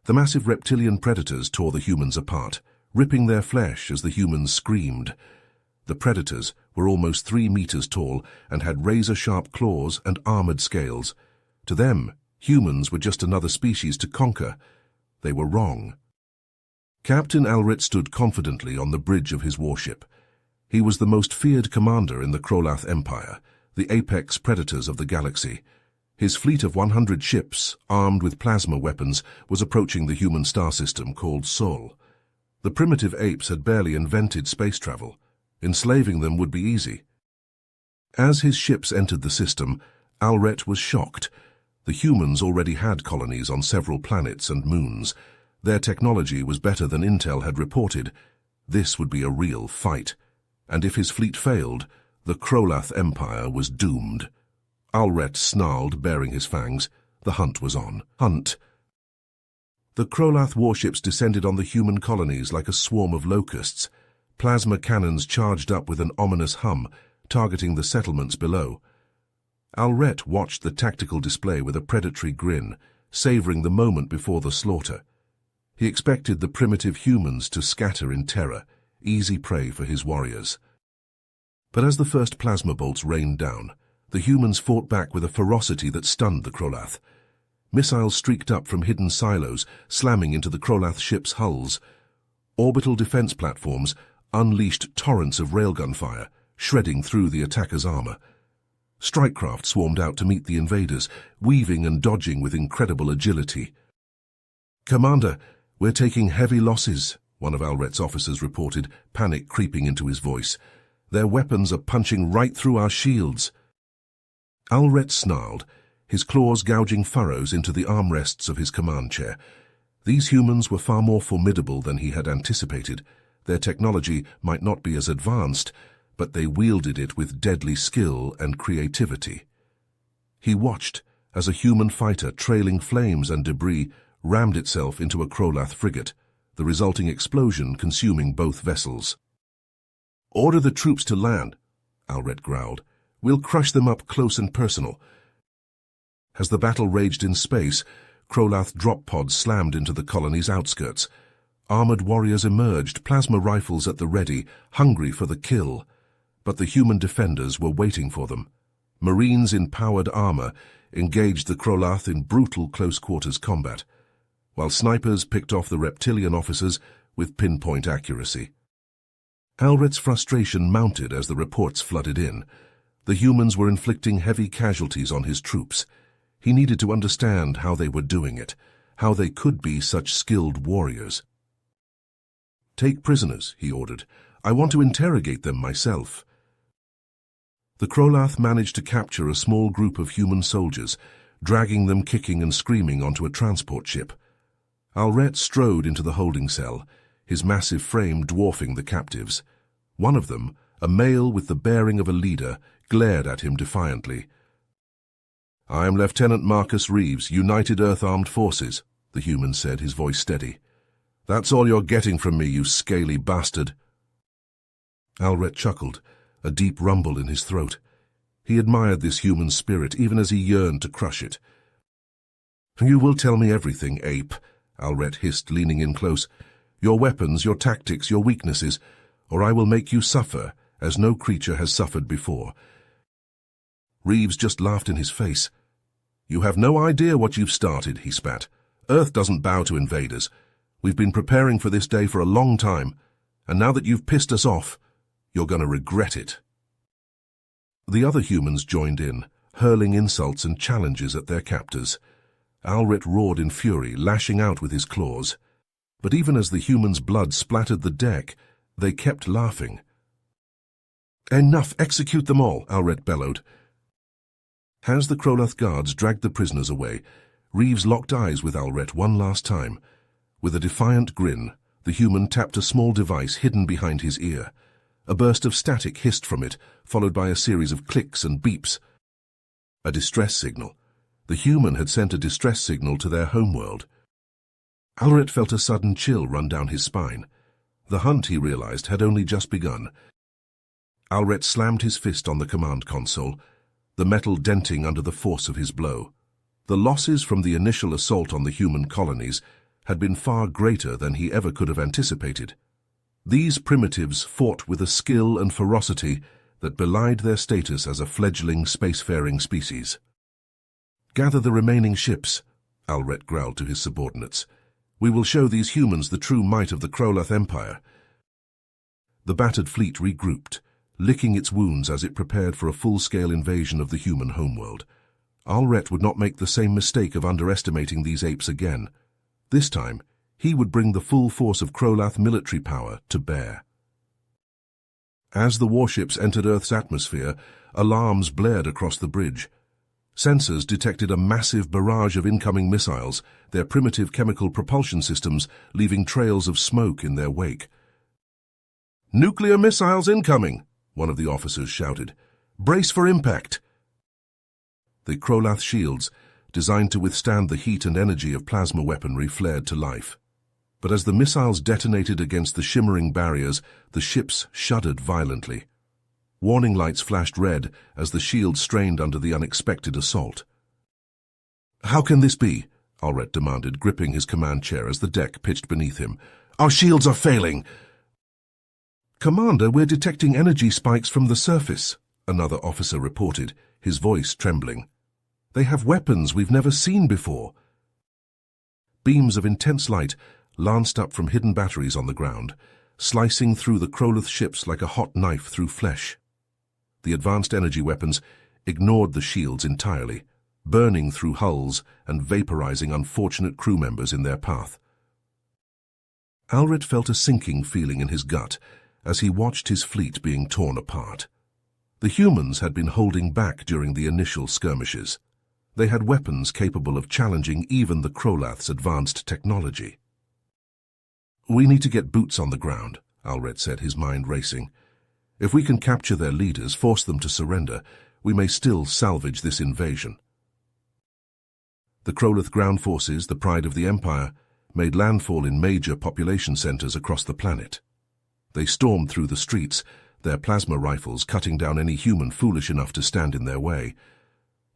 The massive reptilian predators tore the humans apart, ripping their flesh as the humans screamed. The predators were almost 3 meters tall and had razor-sharp claws and armored scales. To them, humans were just another species to conquer. They were wrong. Captain Alret stood confidently on the bridge of his warship. He was the most feared commander in the Krolath Empire, the apex predators of the galaxy. His fleet of 100 ships, armed with plasma weapons, was approaching the human star system called Sol. The primitive apes had barely invented space travel. Enslaving them would be easy. As his ships entered the system, Alret was shocked. The humans already had colonies on several planets and moons. Their technology was better than Intel had reported. This would be a real fight. And if his fleet failed, the Krolath Empire was doomed. Alret snarled, baring his fangs. The hunt was on. Hunt! The Krolath warships descended on the human colonies like a swarm of locusts. Plasma cannons charged up with an ominous hum, targeting the settlements below. Alret watched the tactical display with a predatory grin, savoring the moment before the slaughter. He expected the primitive humans to scatter in terror, easy prey for his warriors. But as the first plasma bolts rained down, the humans fought back with a ferocity that stunned the Krolath. Missiles streaked up from hidden silos, slamming into the Krolath ships' hulls. Orbital defense platforms unleashed torrents of railgun fire, shredding through the attackers' armor. Strikecraft swarmed out to meet the invaders, weaving and dodging with incredible agility. "Commander, we're taking heavy losses," one of Alret's officers reported, panic creeping into his voice. "Their weapons are punching right through our shields." Alret snarled, his claws gouging furrows into the armrests of his command chair. These humans were far more formidable than he had anticipated. Their technology might not be as advanced, but they wielded it with deadly skill and creativity. He watched as a human fighter trailing flames and debris rammed itself into a Krolath frigate, the resulting explosion consuming both vessels. "Order the troops to land," Alret growled. "We'll crush them up close and personal." As the battle raged in space, Krolath drop pods slammed into the colony's outskirts. Armored warriors emerged, plasma rifles at the ready, hungry for the kill. But the human defenders were waiting for them. Marines in powered armor engaged the Krolath in brutal close-quarters combat, while snipers picked off the reptilian officers with pinpoint accuracy. Alret's frustration mounted as the reports flooded in. The humans were inflicting heavy casualties on his troops. He needed to understand how they were doing it, how they could be such skilled warriors. "Take prisoners," he ordered. "I want to interrogate them myself." The Krolath managed to capture a small group of human soldiers, dragging them kicking and screaming onto a transport ship. Alret strode into the holding cell, his massive frame dwarfing the captives. One of them, a male with the bearing of a leader, glared at him defiantly. "I am Lieutenant Marcus Reeves, United Earth Armed Forces," the human said, his voice steady. "That's all you're getting from me, you scaly bastard." Alret chuckled, a deep rumble in his throat. He admired this human spirit, even as he yearned to crush it. "You will tell me everything, ape," Alret hissed, leaning in close. "Your weapons, your tactics, your weaknesses, or I will make you suffer, as no creature has suffered before." Reeves just laughed in his face. "You have no idea what you've started," he spat. "Earth doesn't bow to invaders. We've been preparing for this day for a long time, and now that you've pissed us off, you're going to regret it." The other humans joined in, hurling insults and challenges at their captors. Alret roared in fury, lashing out with his claws. But even as the humans' blood splattered the deck, they kept laughing. "Enough! Execute them all!" Alret bellowed. As the Krolath guards dragged the prisoners away, Reeves locked eyes with Alret one last time. With a defiant grin, the human tapped a small device hidden behind his ear. A burst of static hissed from it, followed by a series of clicks and beeps. A distress signal. The human had sent a distress signal to their homeworld. Alret felt a sudden chill run down his spine. The hunt, he realized, had only just begun. Alret slammed his fist on the command console, the metal denting under the force of his blow. The losses from the initial assault on the human colonies had been far greater than he ever could have anticipated. These primitives fought with a skill and ferocity that belied their status as a fledgling spacefaring species. "Gather the remaining ships," Alret growled to his subordinates. "We will show these humans the true might of the Krolath Empire." The battered fleet regrouped, licking its wounds as it prepared for a full-scale invasion of the human homeworld. Alret would not make the same mistake of underestimating these apes again. This time, he would bring the full force of Krolath military power to bear. As the warships entered Earth's atmosphere, alarms blared across the bridge. Sensors detected a massive barrage of incoming missiles, their primitive chemical propulsion systems leaving trails of smoke in their wake. "Nuclear missiles incoming!" one of the officers shouted. "Brace for impact!" The Krolath shields, designed to withstand the heat and energy of plasma weaponry, flared to life. But as the missiles detonated against the shimmering barriers, the ships shuddered violently. Warning lights flashed red as the shields strained under the unexpected assault. "How can this be?" Alret demanded, gripping his command chair as the deck pitched beneath him. "Our shields are failing!" "Commander, we're detecting energy spikes from the surface," another officer reported, his voice trembling. "They have weapons we've never seen before." Beams of intense light lanced up from hidden batteries on the ground, slicing through the Krolath ships like a hot knife through flesh. The advanced energy weapons ignored the shields entirely, burning through hulls and vaporizing unfortunate crew members in their path. Alret felt a sinking feeling in his gut as he watched his fleet being torn apart. The humans had been holding back during the initial skirmishes. They had weapons capable of challenging even the Krolath's advanced technology. "We need to get boots on the ground," Alret said, his mind racing. "If we can capture their leaders, force them to surrender, we may still salvage this invasion." The Krolath ground forces, the pride of the Empire, made landfall in major population centers across the planet. They stormed through the streets, their plasma rifles cutting down any human foolish enough to stand in their way.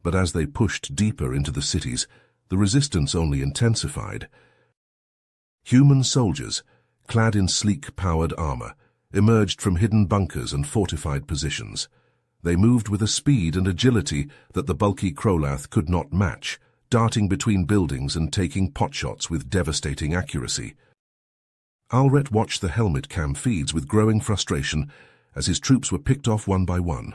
But as they pushed deeper into the cities, the resistance only intensified. Human soldiers, clad in sleek, powered armor, emerged from hidden bunkers and fortified positions. They moved with a speed and agility that the bulky Krolath could not match, darting between buildings and taking potshots with devastating accuracy. Alret watched the helmet cam feeds with growing frustration as his troops were picked off one by one.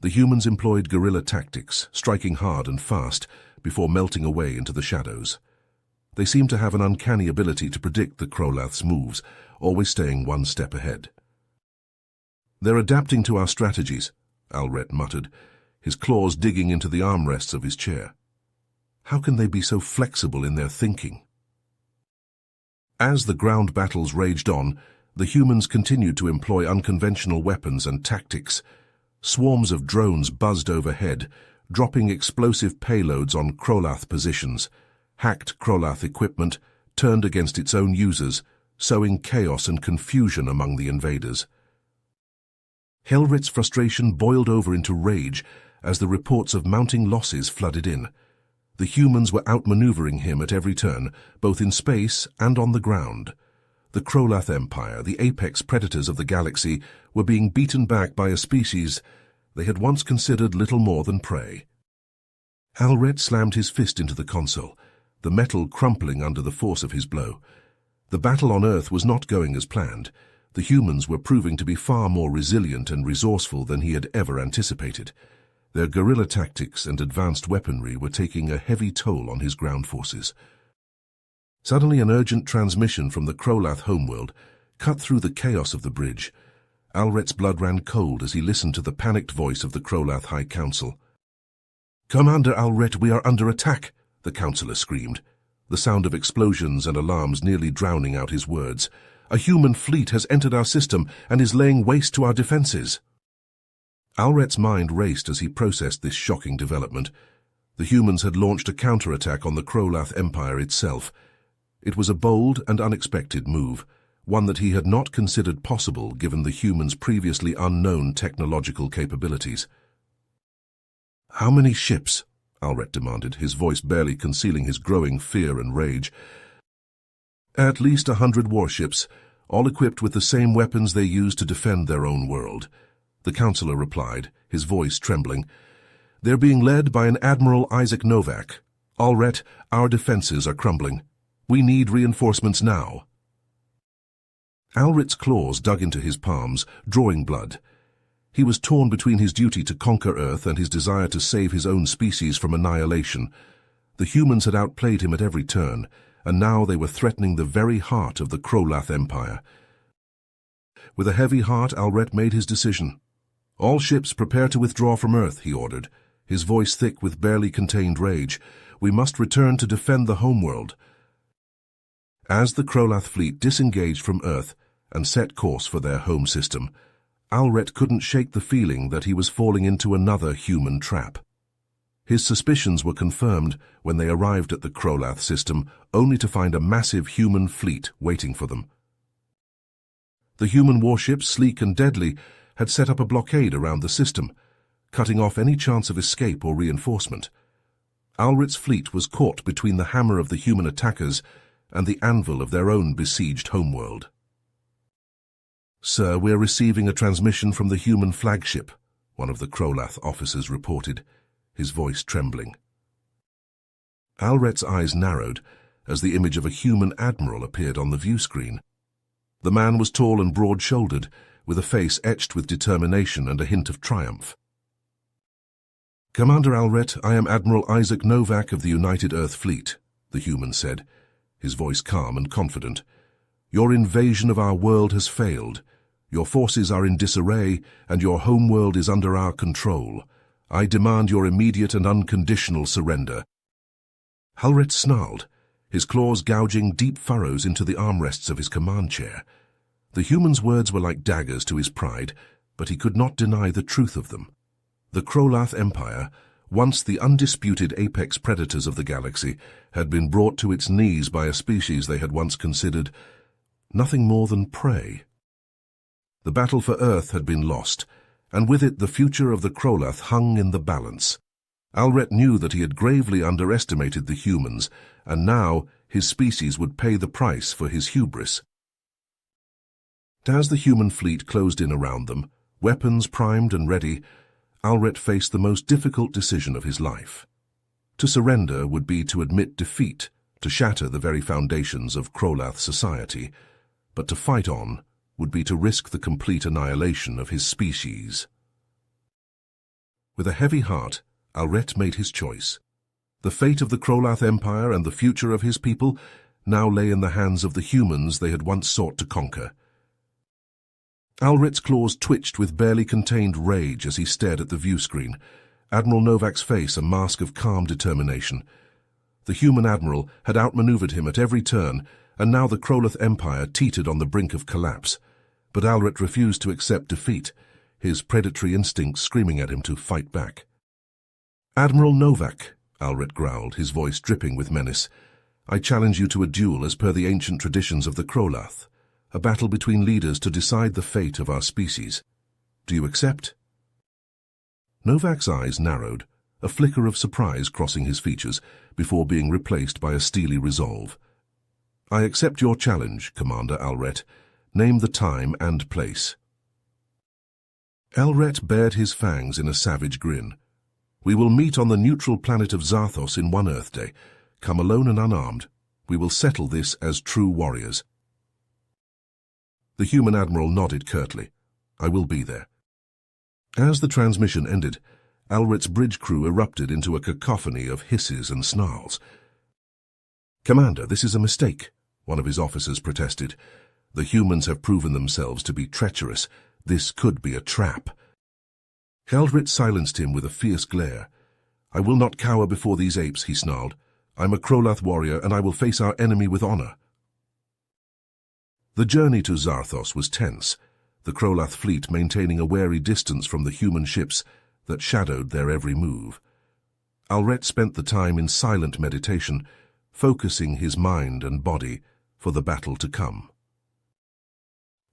The humans employed guerrilla tactics, striking hard and fast before melting away into the shadows. They seemed to have an uncanny ability to predict the Krolath's moves, always staying one step ahead. "They're adapting to our strategies," Alret muttered, his claws digging into the armrests of his chair. How can they be so flexible in their thinking? As the ground battles raged on, the humans continued to employ unconventional weapons and tactics. Swarms of drones buzzed overhead, dropping explosive payloads on Krolath positions. Hacked Krolath equipment turned against its own users, sowing chaos and confusion among the invaders. Helrit's frustration boiled over into rage as the reports of mounting losses flooded in. The humans were outmaneuvering him at every turn, both in space and on the ground. The Krolath Empire, the apex predators of the galaxy, were being beaten back by a species they had once considered little more than prey. Alret slammed his fist into the console, the metal crumpling under the force of his blow. The battle on Earth was not going as planned. The humans were proving to be far more resilient and resourceful than he had ever anticipated. Their guerrilla tactics and advanced weaponry were taking a heavy toll on his ground forces. Suddenly an urgent transmission from the Krolath homeworld cut through the chaos of the bridge. Alret's blood ran cold as he listened to the panicked voice of the Krolath High Council. "Commander Alret, we are under attack," the councillor screamed, the sound of explosions and alarms nearly drowning out his words. "A human fleet has entered our system and is laying waste to our defenses." Alret's mind raced as he processed this shocking development. The humans had launched a counterattack on the Krolath Empire itself. It was a bold and unexpected move, one that he had not considered possible given the humans' previously unknown technological capabilities. "How many ships?" Alret demanded, his voice barely concealing his growing fear and rage. At least 100 warships, all equipped with the same weapons they use to defend their own world. The counselor replied, his voice trembling. They're being led by an Admiral Isaac Novak. Alret, our defenses are crumbling. We need reinforcements now. Alret's claws dug into his palms, drawing blood. He was torn between his duty to conquer Earth and his desire to save his own species from annihilation. The humans had outplayed him at every turn, and now they were threatening the very heart of the Krolath Empire. With a heavy heart, Alret made his decision. All ships prepare to withdraw from Earth, he ordered, his voice thick with barely contained rage. We must return to defend the homeworld. As the Krolath fleet disengaged from Earth and set course for their home system, Alret couldn't shake the feeling that he was falling into another human trap. His suspicions were confirmed when they arrived at the Krolath system, only to find a massive human fleet waiting for them. The human warships, sleek and deadly, had set up a blockade around the system, cutting off any chance of escape or reinforcement. Alret's fleet was caught between the hammer of the human attackers and the anvil of their own besieged homeworld. Sir, we're receiving a transmission from the human flagship, one of the Krolath officers reported, his voice trembling. Alret's eyes narrowed as the image of a human admiral appeared on the view screen. The man was tall and broad-shouldered, with a face etched with determination and a hint of triumph. Commander Alret, I am Admiral Isaac Novak of the United Earth Fleet, the human said, his voice calm and confident. Your invasion of our world has failed. Your forces are in disarray, and your homeworld is under our control. I demand your immediate and unconditional surrender. Alret snarled, his claws gouging deep furrows into the armrests of his command chair. The human's words were like daggers to his pride, but he could not deny the truth of them. The Krolath Empire, once the undisputed apex predators of the galaxy, had been brought to its knees by a species they had once considered nothing more than prey. The battle for Earth had been lost, and with it the future of the Krolath hung in the balance. Alret knew that he had gravely underestimated the humans, and now his species would pay the price for his hubris. As the human fleet closed in around them, weapons primed and ready, Alret faced the most difficult decision of his life. To surrender would be to admit defeat, to shatter the very foundations of Krolath society, but to fight on would be to risk the complete annihilation of his species. With a heavy heart, Alret made his choice. The fate of the Krolath Empire and the future of his people now lay in the hands of the humans they had once sought to conquer. Alret's claws twitched with barely contained rage as he stared at the view screen, Admiral Novak's face a mask of calm determination. The human admiral had outmaneuvered him at every turn, and now the Krolath Empire teetered on the brink of collapse. But Alret refused to accept defeat, his predatory instincts screaming at him to fight back. Admiral Novak, Alret growled, his voice dripping with menace, I challenge you to a duel as per the ancient traditions of the Krolath, a battle between leaders to decide the fate of our species. Do you accept? Novak's eyes narrowed, a flicker of surprise crossing his features before being replaced by a steely resolve. I accept your challenge, Commander Alret. Name the time and place. Alret bared his fangs in a savage grin. We will meet on the neutral planet of Zarthos in one Earth Day. Come alone and unarmed. We will settle this as true warriors. The human admiral nodded curtly. I will be there. As the transmission ended, Alret's bridge crew erupted into a cacophony of hisses and snarls. Commander, this is a mistake, one of his officers protested. The humans have proven themselves to be treacherous. This could be a trap. Alret silenced him with a fierce glare. I will not cower before these apes, he snarled. I'm a Krolath warrior, and I will face our enemy with honor. The journey to Zarthos was tense, the Krolath fleet maintaining a wary distance from the human ships that shadowed their every move. Alret spent the time in silent meditation, focusing his mind and body for the battle to come.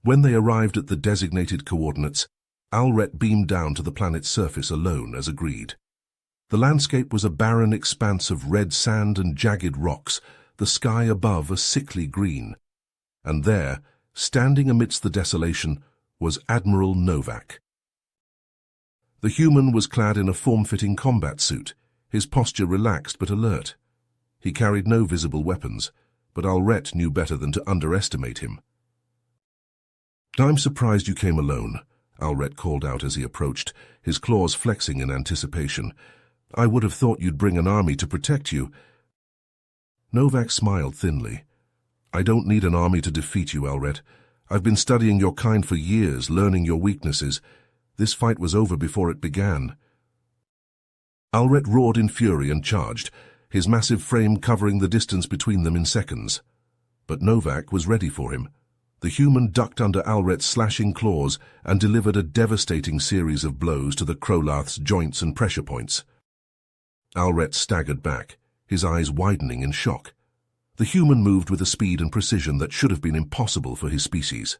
When they arrived at the designated coordinates, Alret beamed down to the planet's surface alone as agreed. The landscape was a barren expanse of red sand and jagged rocks, the sky above a sickly green. And there, standing amidst the desolation, was Admiral Novak. The human was clad in a form-fitting combat suit, his posture relaxed but alert. He carried no visible weapons, but Alret knew better than to underestimate him. "I'm surprised you came alone," Alret called out as he approached, his claws flexing in anticipation. "I would have thought you'd bring an army to protect you." Novak smiled thinly. "I don't need an army to defeat you, Alret. I've been studying your kind for years, learning your weaknesses. This fight was over before it began." Alret roared in fury and charged, his massive frame covering the distance between them in seconds. But Novak was ready for him. The human ducked under Alret's slashing claws and delivered a devastating series of blows to the Krolath's joints and pressure points. Alret staggered back, his eyes widening in shock. The human moved with a speed and precision that should have been impossible for his species.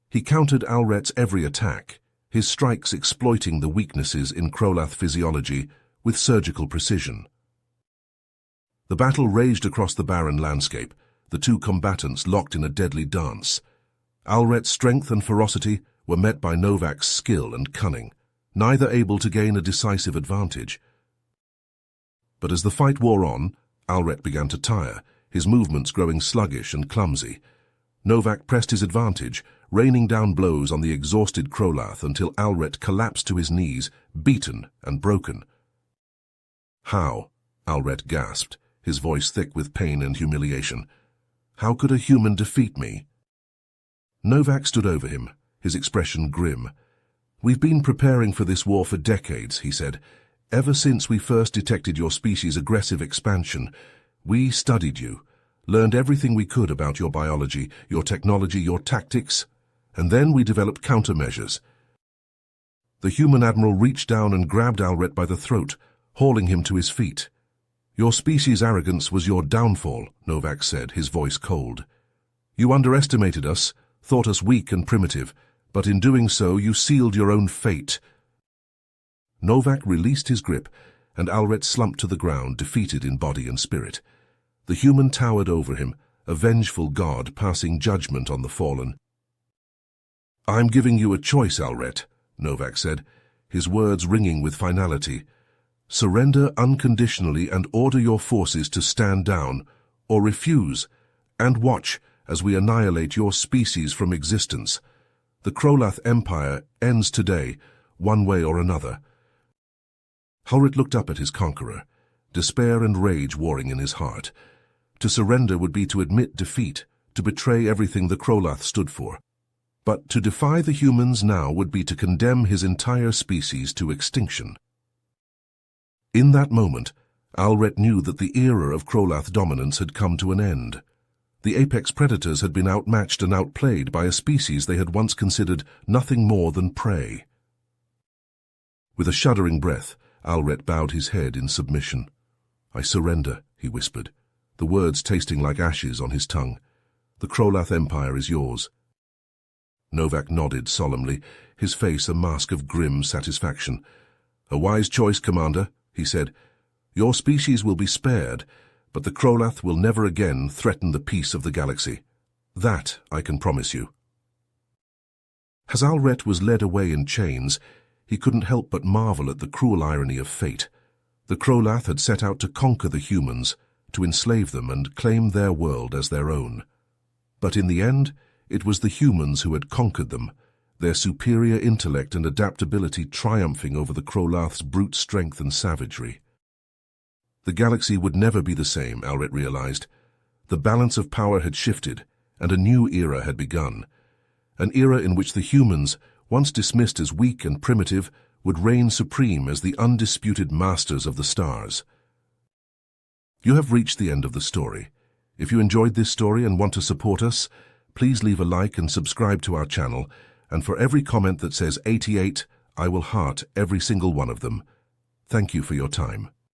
He countered Alret's every attack, his strikes exploiting the weaknesses in Krolath physiology with surgical precision. The battle raged across the barren landscape, the two combatants locked in a deadly dance. Alret's strength and ferocity were met by Novak's skill and cunning, neither able to gain a decisive advantage. But as the fight wore on, Alret began to tire, his movements growing sluggish and clumsy. Novak pressed his advantage, raining down blows on the exhausted Krolath until Alret collapsed to his knees, beaten and broken. "How?" Alret gasped, his voice thick with pain and humiliation. "How could a human defeat me?" Novak stood over him, his expression grim. "We've been preparing for this war for decades," he said. "Ever since we first detected your species' aggressive expansion, we studied you, learned everything we could about your biology, your technology, your tactics, and then we developed countermeasures." The human admiral reached down and grabbed Alret by the throat, hauling him to his feet. "Your species' arrogance was your downfall," Novak said, his voice cold. "You underestimated us, thought us weak and primitive, but in doing so you sealed your own fate." Novak released his grip, and Alret slumped to the ground, defeated in body and spirit. The human towered over him, a vengeful god passing judgment on the fallen. "I'm giving you a choice, Alret," Novak said, his words ringing with finality. "Surrender unconditionally and order your forces to stand down, or refuse, and watch as we annihilate your species from existence. The Krolath Empire ends today, one way or another." Alret looked up at his conqueror, despair and rage warring in his heart. To surrender would be to admit defeat, to betray everything the Krolath stood for. But to defy the humans now would be to condemn his entire species to extinction. In that moment, Alret knew that the era of Krolath dominance had come to an end. The apex predators had been outmatched and outplayed by a species they had once considered nothing more than prey. With a shuddering breath, Alret bowed his head in submission. "I surrender," he whispered, the words tasting like ashes on his tongue. "The Krolath Empire is yours." Novak nodded solemnly, his face a mask of grim satisfaction. "A wise choice, Commander," he said. "Your species will be spared, but the Krolath will never again threaten the peace of the galaxy. That I can promise you." As Alret was led away in chains, he couldn't help but marvel at the cruel irony of fate. The Krolath had set out to conquer the humans, to enslave them and claim their world as their own. But in the end, it was the humans who had conquered them, their superior intellect and adaptability triumphing over the Krolath's brute strength and savagery. The galaxy would never be the same, Alret realized. The balance of power had shifted, and a new era had begun. An era in which the humans, once dismissed as weak and primitive, would reign supreme as the undisputed masters of the stars. You have reached the end of the story. If you enjoyed this story and want to support us, please leave a like and subscribe to our channel, and for every comment that says 88, I will heart every single one of them. Thank you for your time.